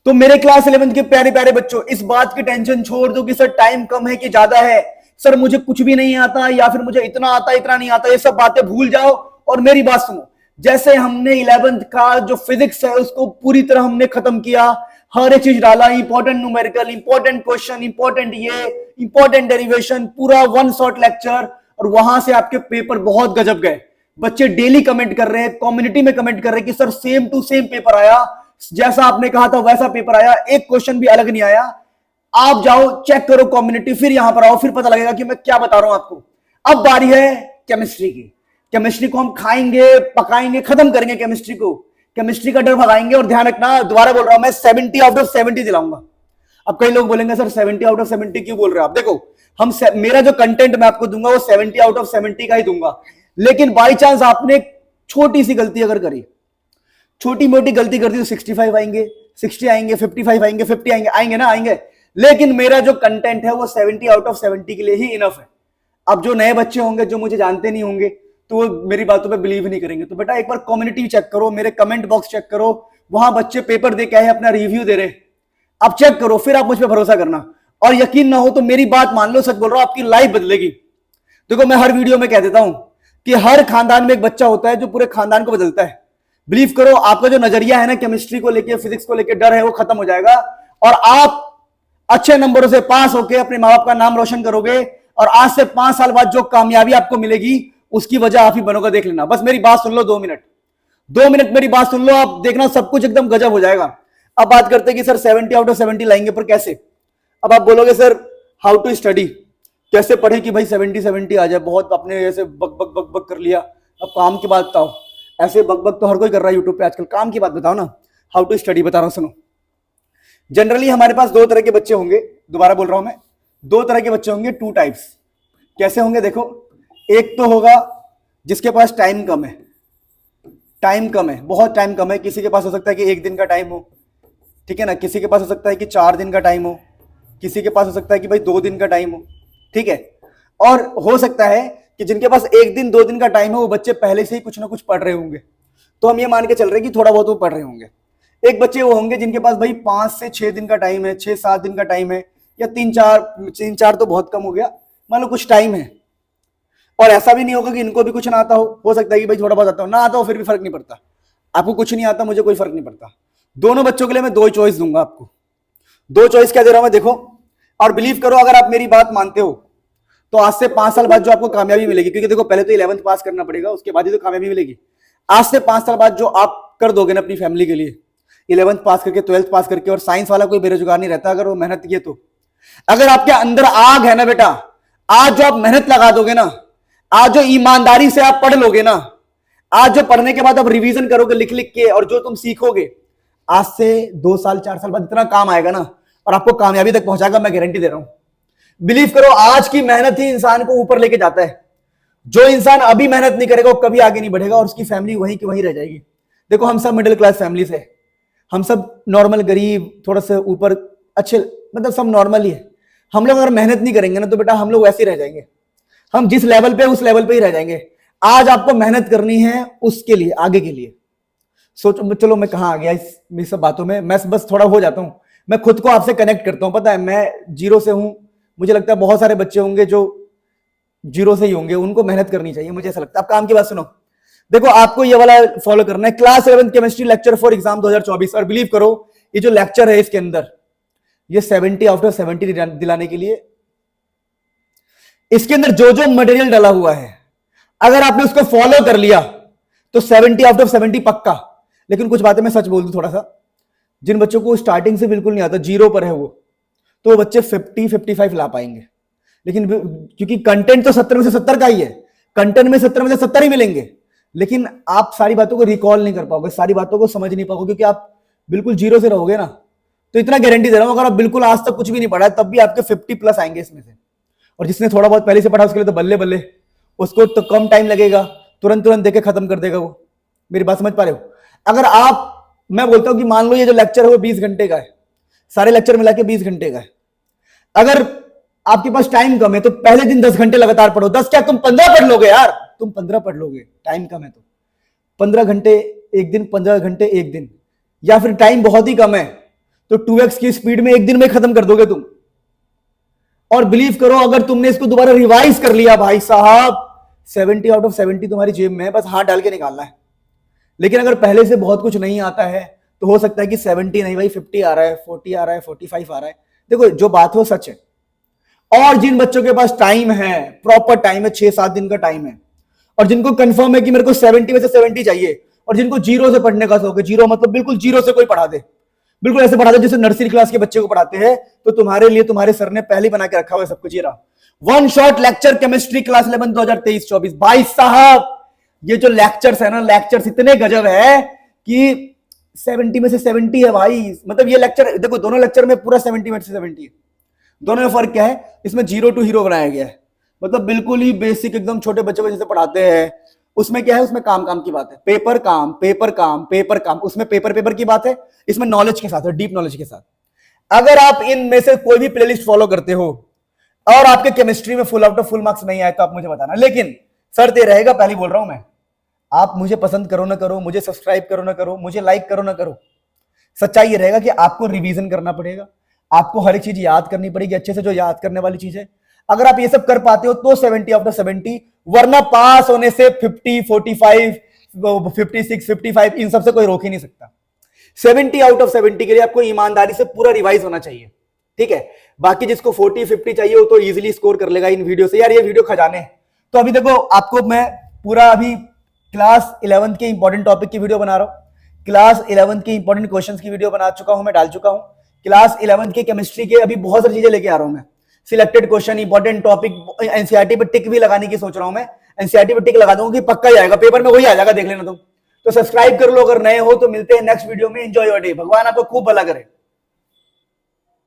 तो मेरे class 11th के प्यारे प्यारे बच्चों, इस बात की टेंशन छोड़ दो कि सर टाइम कम है कि ज्यादा है, सर मुझे कुछ भी नहीं आता या फिर मुझे इतना आता इतना नहीं आता, ये सब बातें भूल जाओ और मेरी बात सुनो। जैसे हमने 11th का जो फिजिक्स है उसको पूरी तरह हमने खत्म किया, हर एक चीज डाला, important numerical, important question, important ये, इंपॉर्टेंट डेरिवेशन, पूरा वन शॉट लेक्चर, और वहां से आपके पेपर बहुत गजब गए। बच्चे डेली कमेंट कर रहे हैं, कम्युनिटी में कमेंट कर रहे हैं कि sir same to same paper आया, जैसा आपने कहा था वैसा पेपर आया, एक क्वेश्चन भी अलग नहीं आया। आप जाओ चेक करो कम्युनिटी, फिर यहां पर आओ, फिर पता लगेगा कि मैं क्या बता रहा हूं आपको। अब बारी है केमिस्ट्री की। केमिस्ट्री को हम खाएंगे, पकाएंगे, खत्म करेंगे केमिस्ट्री को, केमिस्ट्री का डर भगाएंगे। और ध्यान रखना, दोबारा बोल रहा हूं मैं, 70 आउट ऑफ 70 दिलाऊंगा। अब कई लोग बोलेंगे सर 70 आउट ऑफ 70 क्यों बोल रहे हो आप? देखो, मेरा जो कंटेंट मैं आपको दूंगा वो 70 आउट ऑफ 70 का ही दूंगा, लेकिन बाई चांस आपने छोटी सी गलती अगर करी, छोटी मोटी गलती कर दी, तो 65 आएंगे, 60 आएंगे, 55 आएंगे, 50 आएंगे, आएंगे ना आएंगे। लेकिन मेरा जो कंटेंट है वो 70 आउट ऑफ 70 के लिए ही इनफ है। अब जो नए बच्चे होंगे जो मुझे जानते नहीं होंगे तो वो मेरी बातों पे बिलीव नहीं करेंगे। तो बेटा एक बार कम्युनिटी चेक करो, मेरे कमेंट बॉक्स चेक करो, वहां बच्चे पेपर दे के आए, अपना रिव्यू दे रहे, आप चेक करो, फिर आप मुझ पर भरोसा करना। और यकीन ना हो तो मेरी बात मान लो, सच बोल रहा हूं, आपकी लाइफ बदलेगी। देखो मैं हर वीडियो में कह देता हूं कि हर खानदान में एक बच्चा होता है जो पूरे खानदान को बदलता है। बिलीव करो, आपका जो नजरिया है ना केमिस्ट्री को लेके, फिजिक्स को लेके, डर है, वो खत्म हो जाएगा और आप अच्छे नंबरों से पास होकर अपने माँ बाप का नाम रोशन करोगे। और आज से 5 साल बाद जो कामयाबी आपको मिलेगी उसकी वजह आप ही बनोगे, देख लेना। बस मेरी बात सुन लो, 2 मिनट मेरी बात सुन लो, आप देखना सब कुछ एकदम गजब हो जाएगा। अब बात करते हैं कि सर 70 आउट ऑफ 70 लाएंगे, पर कैसे? अब आप बोलोगे सर हाउ टू स्टडी, कैसे पढ़े कि भाई 70 आ जाए? बहुत आपने ऐसे बक बक बक बक कर लिया, अब काम की बात बताओ। ऐसे बक बक तो हर कोई कर रहा है यूट्यूब पे आजकल, काम की बात बताओ ना। हाउ टू स्टडी बता रहा हूं, सुनो। जनरली हमारे पास 2 तरह के बच्चे होंगे, दोबारा बोल रहा हूं मैं, 2 तरह के बच्चे होंगे, 2 टाइप्स। कैसे होंगे देखो, एक तो होगा जिसके पास टाइम कम है, टाइम कम है, बहुत टाइम कम है। किसी के पास हो सकता है कि 1 दिन का टाइम हो, ठीक है ना, किसी के पास हो सकता है कि 4 दिन का टाइम हो, किसी के पास हो सकता है कि भाई 2 दिन का टाइम हो, ठीक है। और हो सकता है कि जिनके पास 1 दिन 2 दिन का टाइम है वो बच्चे पहले से ही कुछ ना कुछ पढ़ रहे होंगे, तो हम ये मान के चल रहे हैं कि थोड़ा बहुत वो पढ़ रहे होंगे। एक बच्चे वो होंगे जिनके पास भाई 5 से 6 दिन का टाइम है, 6-7 दिन का टाइम है, या 3-4 तो बहुत कम हो गया, मान लो कुछ टाइम है। और ऐसा भी नहीं होगा कि इनको भी कुछ ना आता हो सकता है कि भाई थोड़ा बहुत आता हो, ना आता हो फिर भी फर्क नहीं पड़ता। आपको कुछ नहीं आता, मुझे कोई फर्क नहीं पड़ता। दोनों बच्चों के लिए मैं 2 चॉइस दूंगा आपको। 2 चॉइस क्या दे रहा हूं मैं, देखो। और बिलीव करो, अगर आप मेरी बात मानते हो तो आज से 5 साल बाद जो आपको कामयाबी मिलेगी, क्योंकि देखो पहले तो 11th पास करना पड़ेगा, उसके बाद ही तो कामयाबी मिलेगी। आज से 5 साल बाद जो आप कर दोगे ना अपनी फैमिली के लिए, 11th पास करके, 12th पास करके, और साइंस वाला कोई बेरोजगार नहीं रहता अगर वो मेहनत किए तो। अगर आपके अंदर आग है ना बेटा, आज जो आप मेहनत लगा दोगे ना, आज जो ईमानदारी से आप पढ़ लोगे ना, आज जो पढ़ने के बाद आप रिवीजन करोगे लिख लिख के, और जो तुम सीखोगे, आज से 2 साल 4 साल बाद इतना काम आएगा ना, और आपको कामयाबी तक पहुंचाएगा, मैं गारंटी दे रहा हूं। बिलीव करो, आज की मेहनत ही इंसान को ऊपर लेके जाता है। जो इंसान अभी मेहनत नहीं करेगा वो कभी आगे नहीं बढ़ेगा, और उसकी फैमिली वहीं की वहीं रह जाएगी। देखो हम सब मिडिल क्लास फैमिली से, हम सब नॉर्मल गरीब, थोड़ा सा ऊपर अच्छे, मतलब सब नॉर्मल ही है। हम लोग अगर मेहनत नहीं करेंगे ना तो बेटा हम लोग वैसे ही रह जाएंगे, हम जिस लेवल पे उस लेवल पे ही रह जाएंगे। आज आपको मेहनत करनी है उसके लिए, आगे के लिए सोचो। चलो मैं कहां आ गया इस सब बातों में, मैं बस थोड़ा हो जाता हूं, मैं खुद को आपसे कनेक्ट करता हूं। पता है मैं जीरो से हूं, मुझे लगता है बहुत सारे बच्चे होंगे जो जीरो से ही होंगे, उनको मेहनत करनी चाहिए, मुझे ऐसा लगता है। अब काम की बात सुनो, देखो आपको ये वाला फॉलो करना है, class 11 chemistry lecture for exam 2024। और बिलीव करो ये जो लेक्चर है इसके अंदर ये 70 आउट ऑफ 70 दिलाने के लिए, इसके अंदर जो जो मटेरियल डाला हुआ है अगर आपने उसको फॉलो कर लिया तो 70 आउट ऑफ 70 पक्का। लेकिन कुछ बातें मैं सच बोल दूं थोड़ा सा, जिन बच्चों को स्टार्टिंग से बिल्कुल नहीं आता, जीरो पर है वो, तो वो बच्चे 50-55 ला पाएंगे। लेकिन क्योंकि कंटेंट तो 70 में से 70 का ही है, कंटेंट में 70 में से 70 ही मिलेंगे, लेकिन आप सारी बातों को रिकॉल नहीं कर पाओगे, सारी बातों को समझ नहीं पाओगे, क्योंकि आप बिल्कुल जीरो से रहोगे ना। तो इतना गारंटी दे रहा हूं, अगर आप बिल्कुल आज तक कुछ भी नहीं पढ़ा है तब भी आपके 50+ आएंगे इसमें से। और जिसने थोड़ा बहुत पहले से पढ़ा उसके लिए तो बल्ले बल्ले, उसको तो कम टाइम लगेगा, तुरंत तुरंत देके खत्म कर देगा वो। मेरी बात समझ पा रहे हो? अगर आप, मैं बोलता हूं कि मान लो ये जो लेक्चर है वो 20 घंटे का है, सारे लेक्चर मिला के 20 घंटे का है। अगर आपके पास टाइम कम है तो पहले दिन 10 घंटे लगातार पढ़ो। 10 क्या, तुम 15 पढ़ लोगे यार, तुम 15 पढ़ लोगे, टाइम कम है तो 15 घंटे एक दिन, 15 घंटे एक दिन। या फिर टाइम बहुत ही कम है तो 2x की स्पीड में एक दिन में खत्म कर दोगे तुम। और बिलीव करो, अगर तुमने इसको दोबारा रिवाइज कर लिया भाई साहब, 70 आउट ऑफ 70 तुम्हारी जेब में है, बस हाथ डाल के निकालना है। लेकिन अगर पहले से बहुत कुछ नहीं आता है तो हो सकता है कि 70 नहीं भाई 50 आ रहा है, 40 आ रहा है, 45 आ रहा है। देखो जो बात हो सच है। और जिन बच्चों के पास टाइम है, प्रॉपर टाइम है, 6-7 दिन का टाइम है, और जिनको कंफर्म है कि मेरे को 70 में से 70 चाहिए, और जिनको जीरो से पढ़ने का शौक है, जीरो मतलब बिल्कुल जीरो से कोई पढ़ा दे, बिल्कुल ऐसे पढ़ा दे जैसे नर्सरी क्लास के बच्चे को पढ़ाते हैं, तो तुम्हारे लिए तुम्हारे सर ने पहले बना के रखा हुआ है सब कुछ। ये रहा one shot lecture chemistry class 11 2023-24। भाई साहब ये जो लेक्चर्स है ना, लेक्चर्स इतने गजब है कि 70 में से 70 है भाई। मतलब ये लेक्चर देखो, दोनों लेक्चर में पूरा 70 में से 70 है। दोनों में फर्क क्या है, इसमें 0 to हीरो बनाया गया है, मतलब बिल्कुल ही बेसिक एकदम छोटे बच्चों को जैसे पढ़ाते हैं। उसमें क्या है, उसमें काम काम की बात है, पेपर काम पेपर काम पेपर काम, उसमें पेपर पेपर की बात है, इसमें नॉलेज के साथ है, डीप नॉलेज के साथ। अगर आप इनमें से कोई भी प्लेलिस्ट फॉलो करते हो और आपके केमिस्ट्री में full out of full marks नहीं आए तो आप मुझे बताना। लेकिन शर्त ये रहेगा, पहले बोल रहा हूं मैं, आप मुझे पसंद करो ना करो, मुझे सब्सक्राइब करो ना करो, मुझे लाइक करो ना करो, सच्चाई ये रहेगा कि आपको रिवीजन करना पड़ेगा, आपको हर एक चीज याद करनी पड़ेगी अच्छे से, जो याद करने वाली चीज है। अगर आप ये सब कर पाते हो तो 70 आउट ऑफ 70, वरना पास होने से 50, 45, 56, 55 इन सबसे कोई रोक ही नहीं सकता। 70 आउट ऑफ 70 के लिए आपको ईमानदारी से पूरा रिवाइज होना चाहिए, ठीक है। बाकी जिसको 40, 50 चाहिए वो तो इजीली स्कोर कर लेगा इन वीडियो से। यार ये वीडियो खजाने। तो अभी देखो, आपको मैं पूरा अभी क्लास 11th के इंपॉर्टेंट टॉपिक की वीडियो बना रहा हूं, क्लास 11th के इंपॉर्टेंट क्वेश्चंस की वीडियो बना चुका हूं, मैं डाल चुका हूं। क्लास 11th के केमिस्ट्री के अभी बहुत सारी चीजें लेके आ रहा हूं मैं, selected question, important topic, NCERT पे टिक भी लगाने की सोच रहा हूं मैं। एनसीईआरटी पे टिक लगा दूंगा कि पक्का जाएगा पेपर में, वही आ जाएगा, देख लेना तुम। तो सब्सक्राइब कर लो अगर नए हो। तो मिलते हैं नेक्स्ट वीडियो में। एंजॉय योर डे, भगवान आपको खूब भला करे।